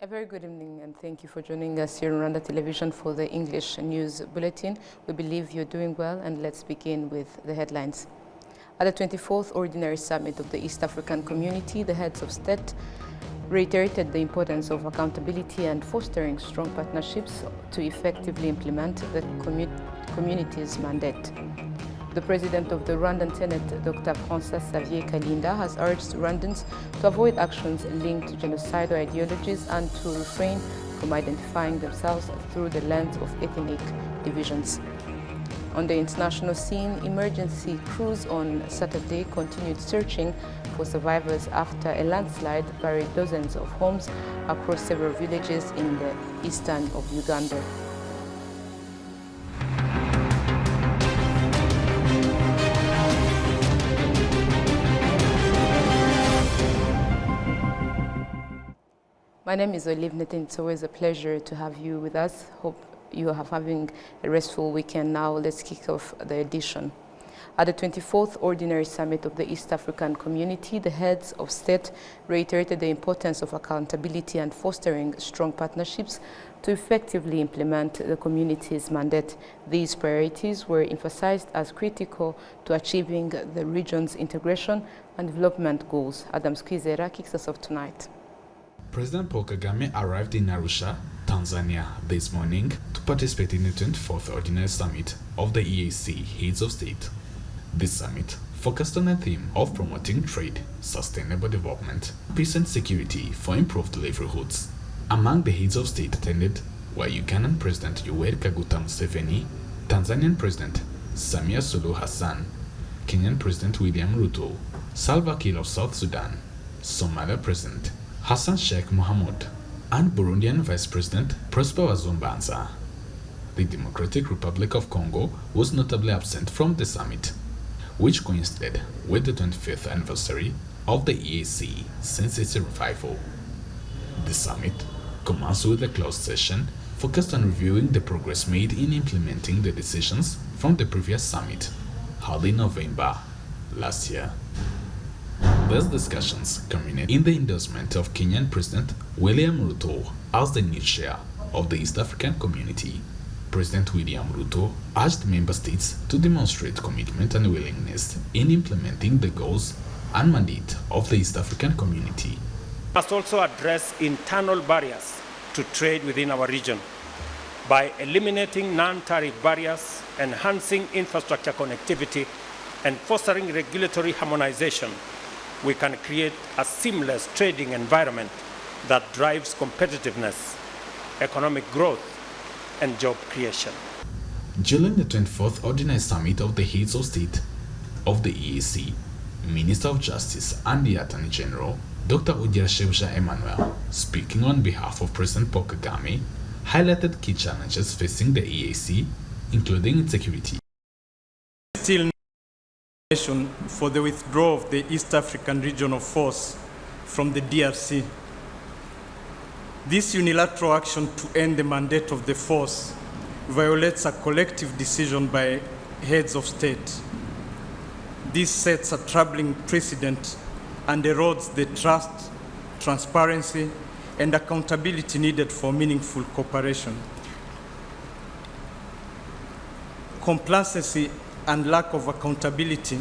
A very good evening and thank you for joining us here on Rwanda Television for the English News Bulletin. We believe you're doing well, and let's begin with the headlines. At the 24th Ordinary Summit of the East African Community, the heads of state reiterated the importance of accountability and fostering strong partnerships to effectively implement the community's mandate. The president of the Rwandan Senate, Dr. Xavier Kalinda, has urged Rwandans to avoid actions linked to genocidal ideologies and to refrain from identifying themselves through the lens of ethnic divisions. On the international scene, emergency crews on Saturday continued searching for survivors after a landslide buried dozens of homes across several villages in the eastern of Uganda. My name is Olive Nathan. It's always a pleasure to have you with us. Hope you are having a restful weekend now. Let's kick off the edition. At the 24th Ordinary Summit of the East African Community, the heads of state reiterated the importance of accountability and fostering strong partnerships to effectively implement the community's mandate. These priorities were emphasized as critical to achieving the region's integration and development goals. Adam Squizera kicks us off tonight. President Paul Kagame arrived in Arusha, Tanzania this morning to participate in the 24th Ordinary Summit of the EAC Heads of State. This summit focused on a theme of promoting trade, sustainable development, peace and security for improved livelihoods. Among the heads of state attended were Ugandan President Yoweri Kaguta Museveni, Tanzanian President Samia Suluhu Hassan, Kenyan President William Ruto, Salva Kiir of South Sudan, Somalia President Hassan Sheikh Mohamud, and Burundian Vice President Prosper Bazombanza. The Democratic Republic of Congo was notably absent from the summit, which coincided with the 25th anniversary of the EAC since its revival. The summit commenced with a closed session focused on reviewing the progress made in implementing the decisions from the previous summit, held in November last year. These discussions culminated in the endorsement of Kenyan President William Ruto as the new chair of the East African Community. President William Ruto urged member states to demonstrate commitment and willingness in implementing the goals and mandate of the East African Community. We must also address internal barriers to trade within our region by eliminating non-tariff barriers, enhancing infrastructure connectivity, and fostering regulatory harmonization. We can create a seamless trading environment that drives competitiveness, economic growth, and job creation. During the 24th Ordinary Summit of the Heads of State of the EAC, Minister of Justice and the Attorney General, Dr. Shebuja Emmanuel, speaking on behalf of President Paul Kagame, highlighted key challenges facing the EAC, including insecurity. Still for the withdrawal of the East African Regional Force from the DRC. This unilateral action to end the mandate of the force violates a collective decision by heads of state. This sets a troubling precedent and erodes the trust, transparency, and accountability needed for meaningful cooperation. Complacency and lack of accountability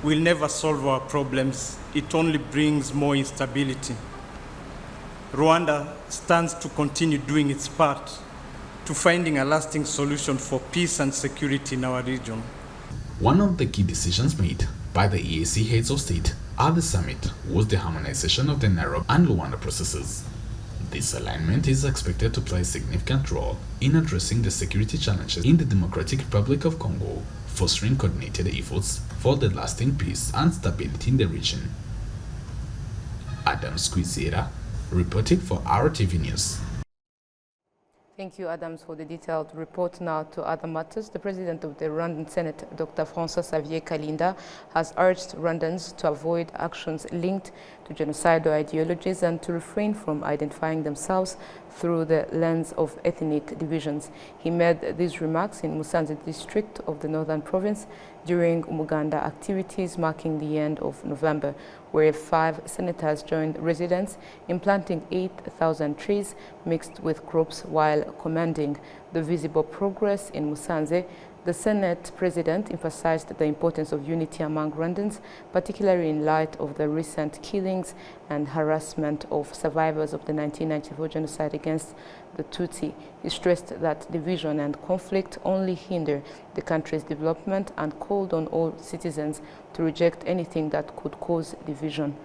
will never solve our problems. It only brings more instability. Rwanda stands to continue doing its part to finding a lasting solution for peace and security in our region. One of the key decisions made by the EAC heads of state at the summit was the harmonization of the Nairobi and Rwanda processes. This alignment is expected to play a significant role in addressing the security challenges in the Democratic Republic of Congo, fostering coordinated efforts for the lasting peace and stability in the region. Adam Squizera, reporting for RwandaTV News. Thank you, Adams, for the detailed report. Now to other matters. The president of the Rwandan Senate, Dr. Xavier Kalinda, has urged Rwandans to avoid actions linked to genocidal ideologies and to refrain from identifying themselves through the lens of ethnic divisions. He made these remarks in Musanze district of the Northern Province during Umuganda activities marking the end of November, where 5 senators joined residents in planting 8,000 trees mixed with crops while commending the visible progress in Musanze. The Senate President emphasized the importance of unity among Rwandans, particularly in light of the recent killings and harassment of survivors of the 1994 genocide against the Tutsi. He stressed that division and conflict only hinder the country's development and called on all citizens to reject anything that could cause division.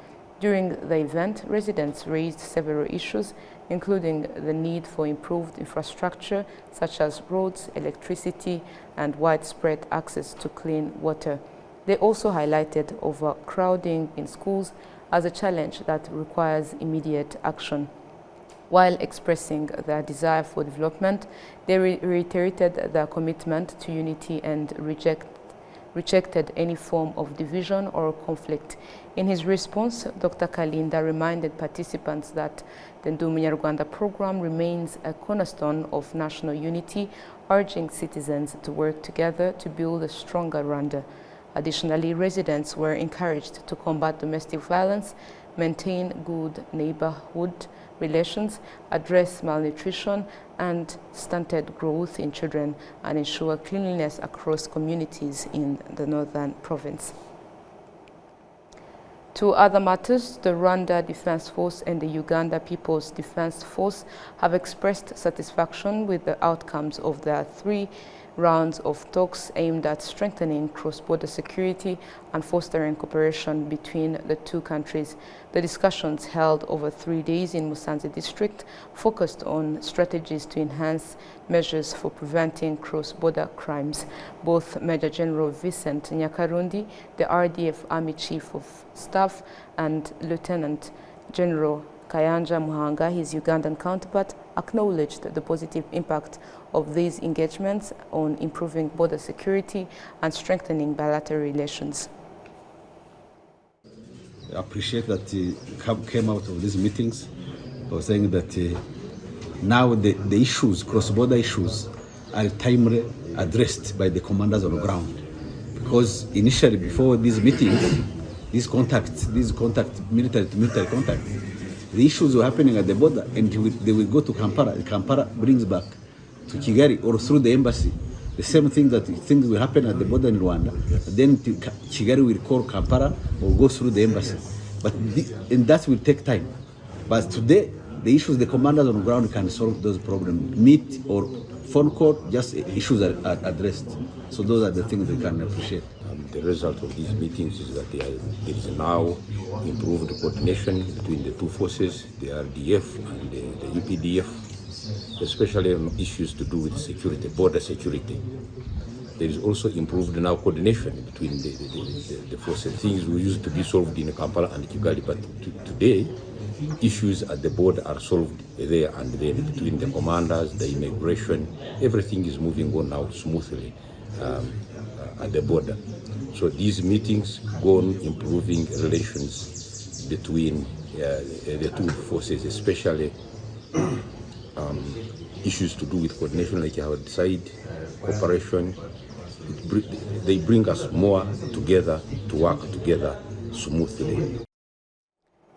During the event, residents raised several issues, including the need for improved infrastructure such as roads, electricity, and widespread access to clean water. They also highlighted overcrowding in schools as a challenge that requires immediate action. While expressing their desire for development, they reiterated their commitment to unity and rejected any form of division or conflict. In his response, Dr. Kalinda reminded participants that the Ndi Umunyarwanda program remains a cornerstone of national unity, urging citizens to work together to build a stronger Rwanda. Additionally, residents were encouraged to combat domestic violence, maintain good neighborhood relations, address malnutrition and stunted growth in children, and ensure cleanliness across communities in the northern province. To other matters, the Rwanda Defense Force and the Uganda People's Defense Force have expressed satisfaction with the outcomes of their 3 rounds of talks aimed at strengthening cross-border security and fostering cooperation between the 2 countries. The discussions, held over 3 days in Musanze district, focused on strategies to enhance measures for preventing cross-border crimes. Both Major General Vincent Nyakarundi, the RDF Army Chief of Staff, and Lieutenant General Kayanja Muhanga, his Ugandan counterpart, acknowledged the positive impact of these engagements on improving border security and strengthening bilateral relations. I appreciate that came out of these meetings. I was saying that now the issues, cross-border issues, are timely addressed by the commanders on the ground. Because initially, before these meetings, these military to military contacts, the issues were happening at the border, and they will go to Kampala. Kampala brings back to Kigali or through the embassy. The same thing that things will happen at the border in Rwanda. Then Kigali will call Kampala or go through the embassy. And that will take time. But today, the issues the commanders on the ground can solve those problems. Meet or phone call, just issues are addressed. So those are the things we can appreciate. The result of these meetings is that there is now improved coordination between the 2 forces, the RDF and the UPDF, especially on issues to do with security, border security. There is also improved now coordination between the forces. Things we used to be solved in Kampala and Kigali, but today issues at the border are solved there and then between the commanders, the immigration. Everything is moving on now smoothly at the border. So these meetings go on improving relations between the 2 forces, especially issues to do with coordination, like I would said, cooperation. They bring us more together to work together smoothly.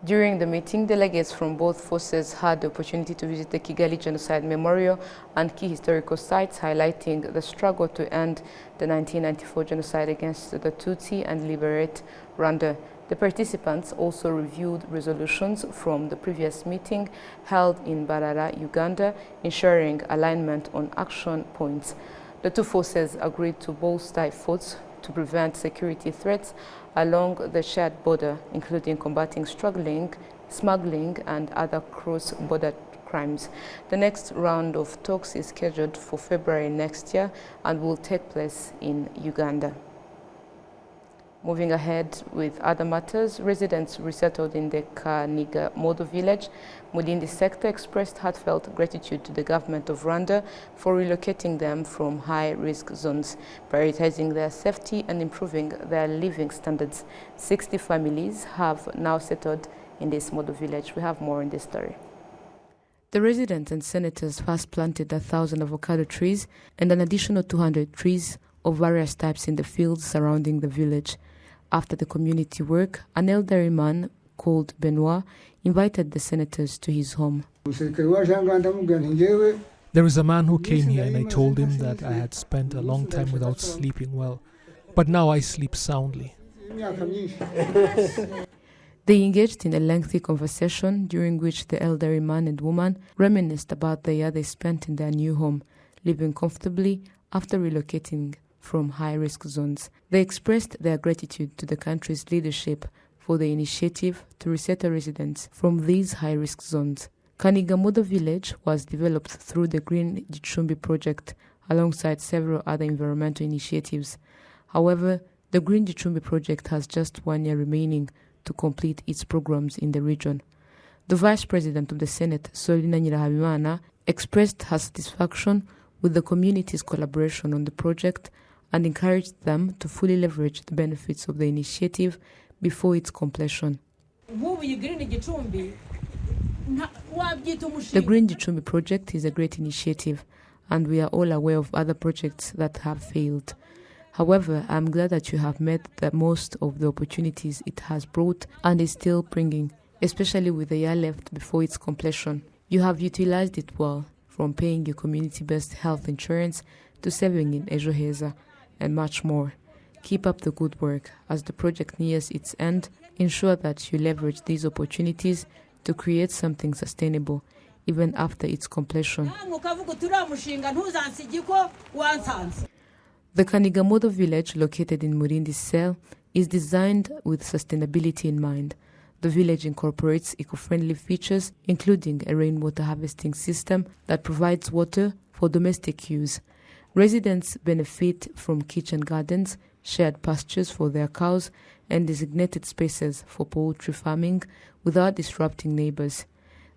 During the meeting, delegates from both forces had the opportunity to visit the Kigali Genocide Memorial and key historical sites, highlighting the struggle to end the 1994 genocide against the Tutsi and liberate Rwanda. The participants also reviewed resolutions from the previous meeting held in Barara, Uganda, ensuring alignment on action points. The 2 forces agreed to bolster efforts to prevent security threats along the shared border, including combating smuggling and other cross-border crimes. The next round of talks is scheduled for February next year and will take place in Uganda. Moving ahead with other matters, residents resettled in the Kaniga Modo village, Mulindi sector, expressed heartfelt gratitude to the government of Rwanda for relocating them from high-risk zones, prioritizing their safety and improving their living standards. 60 families have now settled in this Modo village. We have more in this story. The residents and senators first planted 1,000 avocado trees and an additional 200 trees of various types in the fields surrounding the village. After the community work, an elderly man called Benoit invited the senators to his home. There is a man who came here and I told him that I had spent a long time without sleeping well, but now I sleep soundly. They engaged in a lengthy conversation during which the elderly man and woman reminisced about the year they spent in their new home, living comfortably after relocating from high-risk zones. They expressed their gratitude to the country's leadership for the initiative to resettle residents from these high-risk zones. Kanigamodo village was developed through the Green Gicumbi project alongside several other environmental initiatives. However, the Green Gicumbi project has just 1 year remaining to complete its programs in the region. The Vice President of the Senate, Solina Nyirahabimana, expressed her satisfaction with the community's collaboration on the project and encouraged them to fully leverage the benefits of the initiative before its completion. The Green Gicumbi project is a great initiative, and we are all aware of other projects that have failed. However, I'm glad that you have made the most of the opportunities it has brought and is still bringing, especially with a year left before its completion. You have utilized it well, from paying your community-based health insurance to saving in Ejo Heza, and much more. Keep up the good work. As the project nears its end, ensure that you leverage these opportunities to create something sustainable, even after its completion. The Kanigamodo village, located in Murindi Cell, is designed with sustainability in mind. The village incorporates eco-friendly features, including a rainwater harvesting system that provides water for domestic use. Residents benefit from kitchen gardens, shared pastures for their cows, and designated spaces for poultry farming without disrupting neighbors.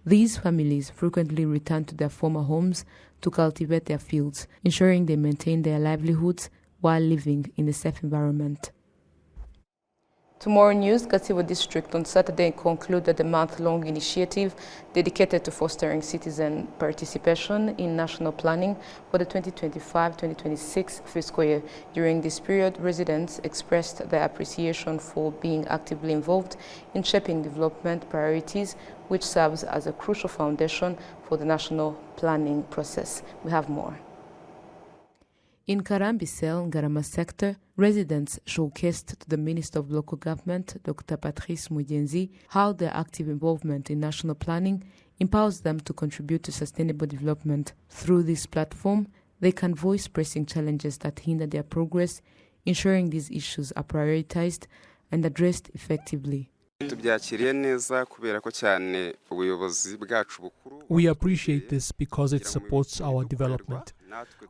These families frequently return to their former homes to cultivate their fields, ensuring they maintain their livelihoods while living in a safe environment. Tomorrow News, Gatsibo District on Saturday concluded a month-long initiative dedicated to fostering citizen participation in national planning for the 2025-2026 fiscal year. During this period, residents expressed their appreciation for being actively involved in shaping development priorities, which serves as a crucial foundation for the national planning process. We have more. In Karambisel, Ngarama sector, residents showcased to the Minister of Local Government, Dr. Patrice Mugenzi, how their active involvement in national planning empowers them to contribute to sustainable development. Through this platform, they can voice pressing challenges that hinder their progress, ensuring these issues are prioritized and addressed effectively. We appreciate this because it supports our development.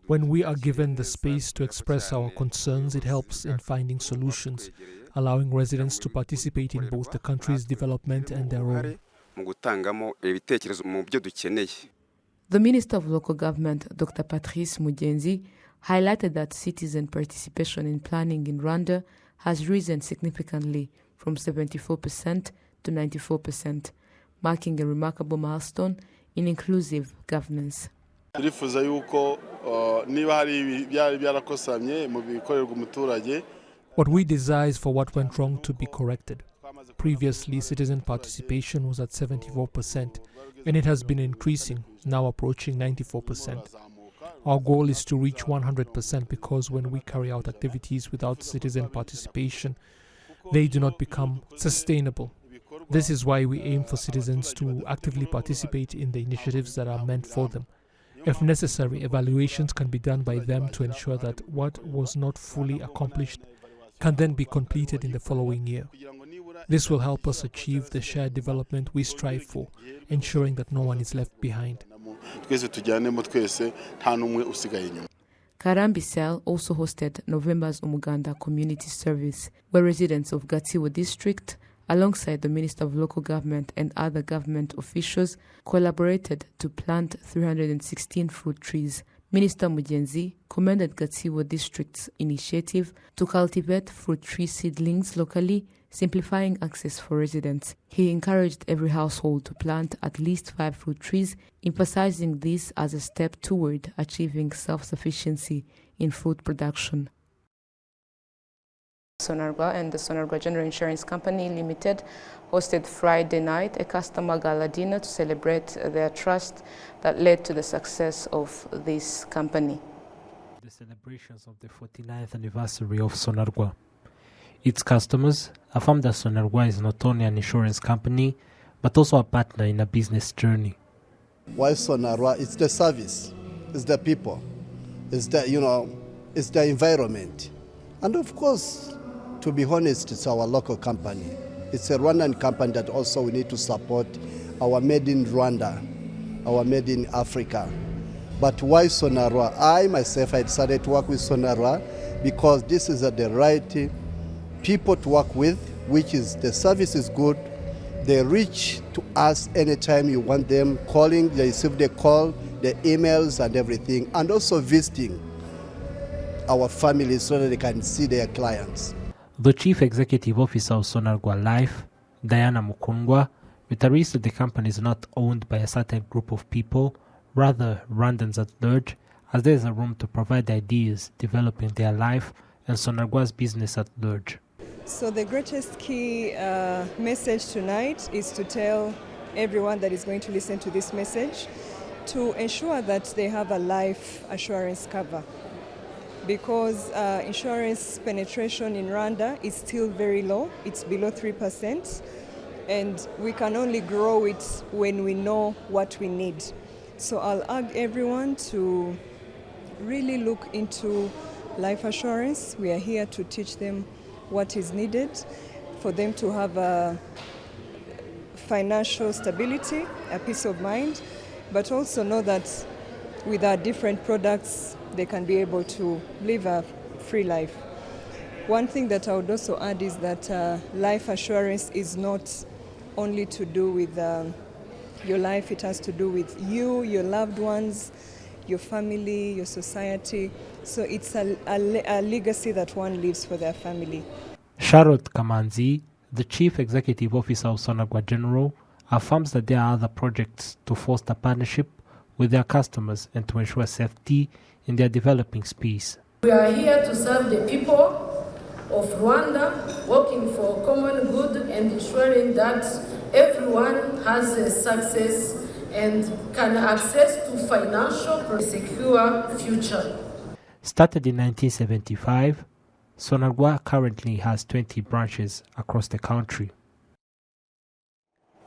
When we are given the space to express our concerns, it helps in finding solutions, allowing residents to participate in both the country's development and their own. The Minister of Local Government, Dr. Patrice Mugenzi, highlighted that citizen participation in planning in Rwanda has risen significantly from 74% to 94%, marking a remarkable milestone in inclusive governance. What we desire is for what went wrong to be corrected. Previously, citizen participation was at 74%, and it has been increasing, now approaching 94%. Our goal is to reach 100% because when we carry out activities without citizen participation, they do not become sustainable. This is why we aim for citizens to actively participate in the initiatives that are meant for them. If necessary, evaluations can be done by them to ensure that what was not fully accomplished can then be completed in the following year. This will help us achieve the shared development we strive for, ensuring that no one is left behind. Karambisel also hosted November's Umuganda Community Service, where residents of Gatsibo District, alongside the Minister of Local Government and other government officials, collaborated to plant 316 fruit trees. Minister Mugenzi commended Gatsibo District's initiative to cultivate fruit tree seedlings locally, simplifying access for residents. He encouraged every household to plant at least 5 fruit trees, emphasizing this as a step toward achieving self-sufficiency in food production. Sonarwa and the Sonarwa General Insurance Company Limited hosted Friday night a customer gala dinner to celebrate their trust that led to the success of this company. The celebrations of the 49th anniversary of Sonarwa. Its customers affirmed that Sonarwa is not only an insurance company, but also a partner in a business journey. Why Sonarwa? It's the service, it's the people, it's the, it's the environment. And of course, to be honest, it's our local company. It's a Rwandan company that also we need to support our made in Rwanda, our made in Africa. But why Sonarwa? I myself, I decided to work with Sonarwa because this is the right people to work with, which is the service is good. They reach to us anytime you want them, calling, they receive the call, the emails and everything, and also visiting our families so that they can see their clients. The Chief Executive Officer of Sonarwa Life, Diana Mukungwa, reiterates that the company is not owned by a certain group of people, rather Rwandans at large, as there is a room to provide ideas developing their life and Sonarwa's business at large. So the greatest key message tonight is to tell everyone that is going to listen to this message to ensure that they have a life assurance cover, because insurance penetration in Rwanda is still very low. It's below 3%, and we can only grow it when we know what we need. So I'll urge everyone to really look into life assurance. We are here to teach them what is needed for them to have a financial stability, a peace of mind, but also know that with our different products, they can be able to live a free life. One thing that I would also add is that life assurance is not only to do with your life, it has to do with you, your loved ones, your family, your society. So it's a legacy that one leaves for their family. Charlotte Kamanzi, the Chief Executive Officer of Sonarwa General, affirms that there are other projects to foster partnership with their customers and to ensure safety in their developing space. We are here to serve the people of Rwanda, working for common good and ensuring that everyone has a success and can access to financial secure future. Started in 1975, Sonarwa currently has 20 branches across the country.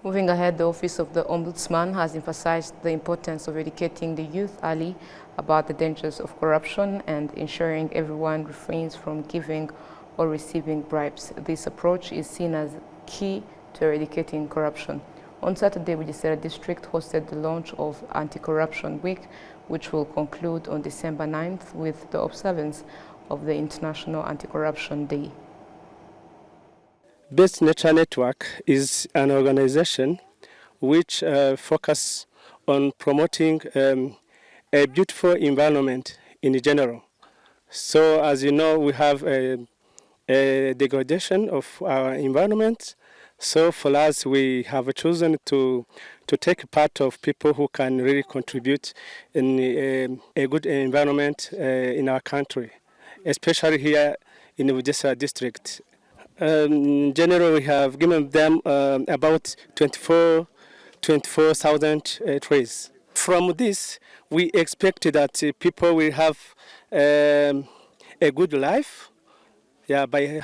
Moving ahead, the Office of the Ombudsman has emphasized the importance of educating the youth early about the dangers of corruption and ensuring everyone refrains from giving or receiving bribes. This approach is seen as key to eradicating corruption. On Saturday, Bugesera District hosted the launch of Anti-Corruption Week, which will conclude on December 9th with the observance of the International Anti-Corruption Day. Best Nature Network is an organization which focuses on promoting a beautiful environment in general. So as you know, we have a degradation of our environment. So for us, we have chosen to take part of people who can really contribute in a good environment in our country, especially here in the Bugesera District. In general, we have given them about 24,000 trees. From this, we expect that people will have a good life. Yeah, by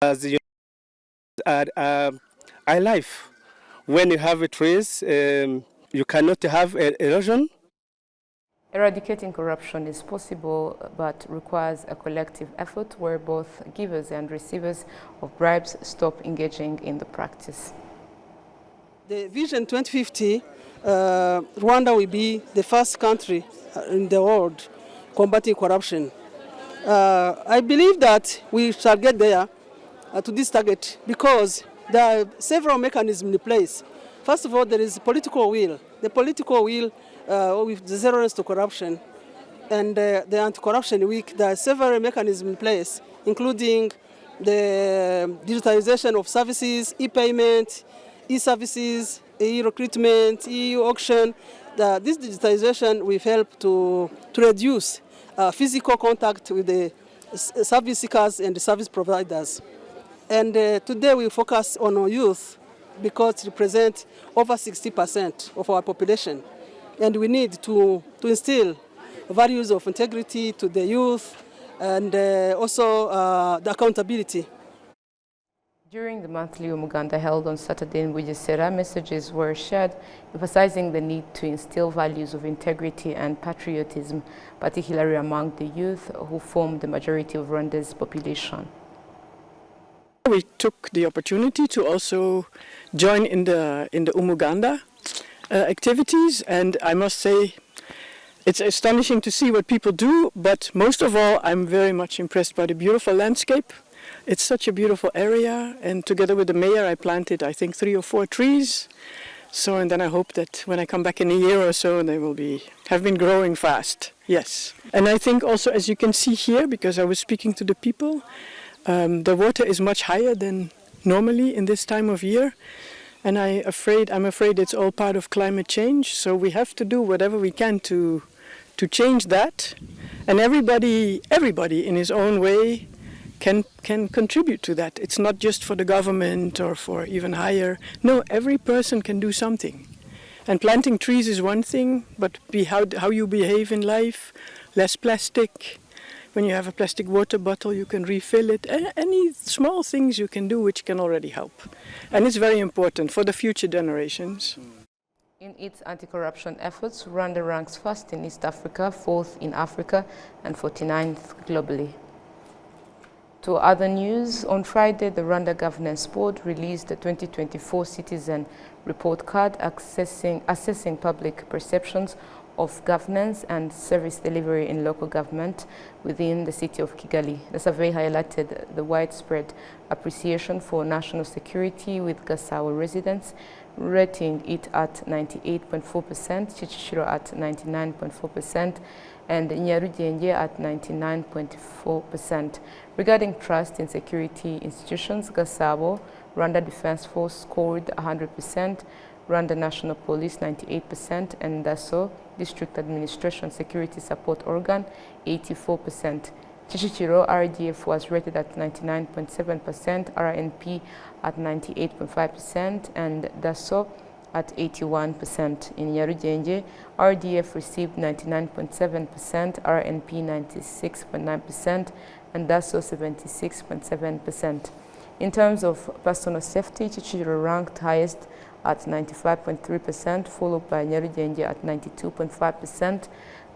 as you a life. When you have trees, you cannot have erosion. Eradicating corruption is possible, but requires a collective effort where both givers and receivers of bribes stop engaging in the practice. The Vision 2050, Rwanda will be the first country in the world combating corruption. I believe that we shall get there to this target because there are several mechanisms in place. First of all, there is political will. The political will with the zero to corruption and the anti-corruption week, there are several mechanisms in place, including the digitalization of services, e-payment, e-services, e-recruitment, e-auction. This digitalization will help to reduce physical contact with the service seekers and service providers. And today we focus on our youth because it represents over 60% of our population. And we need to instill values of integrity to the youth and also the accountability. During the monthly Umuganda held on Saturday in Bugesera, messages were shared emphasizing the need to instill values of integrity and patriotism, particularly among the youth who form the majority of Rwanda's population. We took the opportunity to also join in the Umuganda activities, and I must say it's astonishing to see what people do, but most of all I'm very much impressed by the beautiful landscape. It's such a beautiful area, and together with the mayor I planted I think 3 or 4 trees. So, and then I hope that when I come back in a year or so they will have been growing fast. Yes. And I think also, as you can see here, because I was speaking to the people, the water is much higher than normally in this time of year, and I'm afraid it's all part of climate change. So we have to do whatever we can to change that, and everybody in his own way can contribute to that. It's not just for the government or for even higher. No, every person can do something. And planting trees is one thing, but how you behave in life, less plastic. When you have a plastic water bottle, you can refill it. Any small things you can do which can already help. And it's very important for the future generations. In its anti-corruption efforts, Rwanda ranks first in East Africa, 4th in Africa, and 49th globally. To other news, on Friday, the Rwanda Governance Board released the 2024 Citizen Report Card assessing public perceptions of governance and service delivery in local government within the city of Kigali. The survey highlighted the widespread appreciation for national security, with Gasabo residents rating it at 98.4%, Chichichiro at 99.4%, and Nyarugenge at 99.4%. Regarding trust in security institutions, Gasabo, Rwanda Defense Force scored 100%, Rwanda National Police 98%, and DASO, District Administration Security Support Organ, 84%. Chichichiro RDF was rated at 99.7%, RNP at 98.5%, and DASO at 81%. In Nyarugenge, RDF received 99.7%, RNP 96.9%, and DASO 76.7%. In terms of personal safety, Chichichiro ranked highest at 95.3%, followed by Nyarugenge at 92.5%,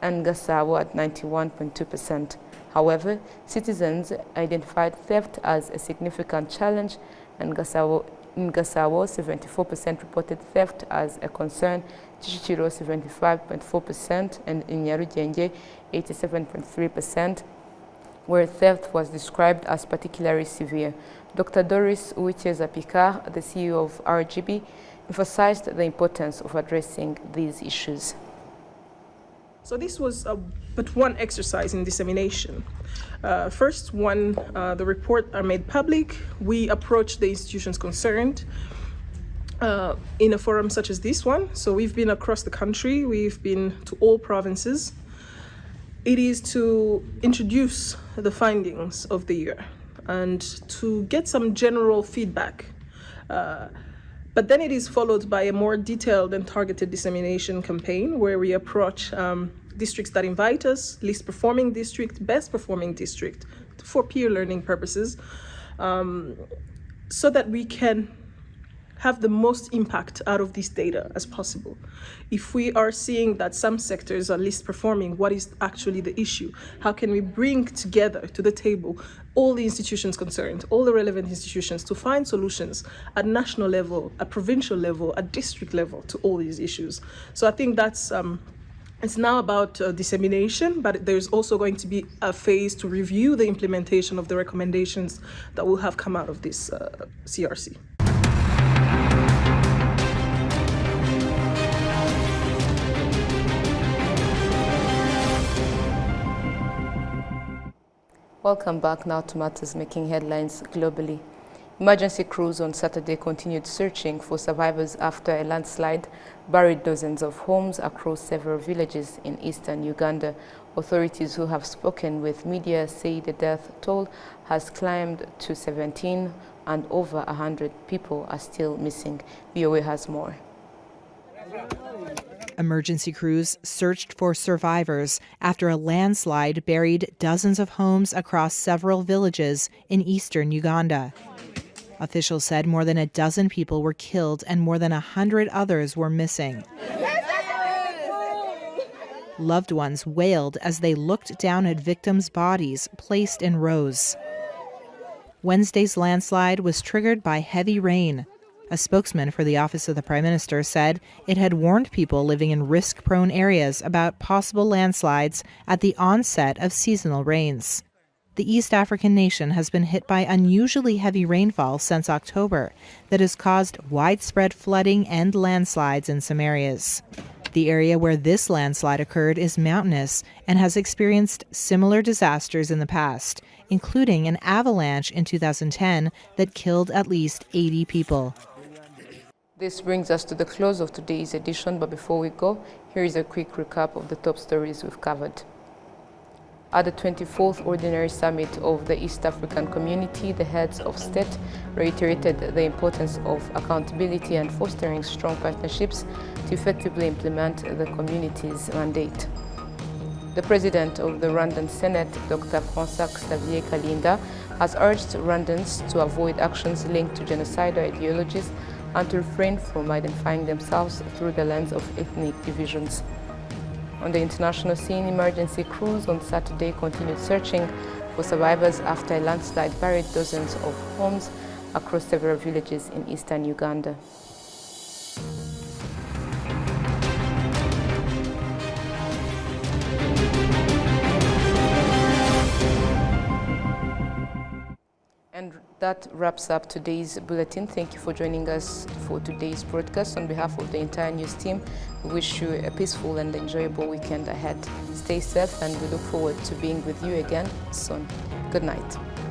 and Gasabo at 91.2%. However, citizens identified theft as a significant challenge, and in Gasabo, 74% reported theft as a concern, Chichichiro 75.4%, and in Nyarugenge 87.3%, where theft was described as particularly severe. Dr. Doris Uwicheza-Picard, the CEO of RGB, emphasized the importance of addressing these issues. So this was but one exercise in dissemination. First, when the report are made public, we approached the institutions concerned in a forum such as this one. So we've been across the country, we've been to all provinces. It is to introduce the findings of the year and to get some general feedback. But then it is followed by a more detailed and targeted dissemination campaign where we approach districts that invite us, least performing district, best performing district, for peer learning purposes, so that we can have the most impact out of this data as possible. If we are seeing that some sectors are least performing, what is actually the issue? How can we bring together to the table all the institutions concerned, all the relevant institutions, to find solutions at national level, at provincial level, at district level to all these issues? So I think that's it's now about dissemination, but there's also going to be a phase to review the implementation of the recommendations that will have come out of this CRC. Welcome back now to matters making headlines globally. Emergency crews on Saturday continued searching for survivors after a landslide buried dozens of homes across several villages in eastern Uganda. Authorities who have spoken with media say the death toll has climbed to 17 and over 100 people are still missing. VOA has more. Emergency crews searched for survivors after a landslide buried dozens of homes across several villages in eastern Uganda. Officials said more than a dozen people were killed and more than 100 others were missing. Loved ones wailed as they looked down at victims' bodies placed in rows. Wednesday's landslide was triggered by heavy rain. A spokesman for the Office of the Prime Minister said it had warned people living in risk-prone areas about possible landslides at the onset of seasonal rains. The East African nation has been hit by unusually heavy rainfall since October that has caused widespread flooding and landslides in some areas. The area where this landslide occurred is mountainous and has experienced similar disasters in the past, including an avalanche in 2010 that killed at least 80 people. This brings us to the close of today's edition, but before we go, here is a quick recap of the top stories we've covered. At the 24th Ordinary Summit of the East African Community, the heads of state reiterated the importance of accountability and fostering strong partnerships to effectively implement the community's mandate. The president of the Rwandan Senate, Dr. François-Xavier Kalinda, has urged Rwandans to avoid actions linked to genocidal ideologies and to refrain from identifying themselves through the lens of ethnic divisions. On the international scene, emergency crews on Saturday continued searching for survivors after a landslide buried dozens of homes across several villages in eastern Uganda. And that wraps up today's bulletin. Thank you for joining us for today's broadcast. On behalf of the entire news team, we wish you a peaceful and enjoyable weekend ahead. Stay safe, and we look forward to being with you again soon. Good night.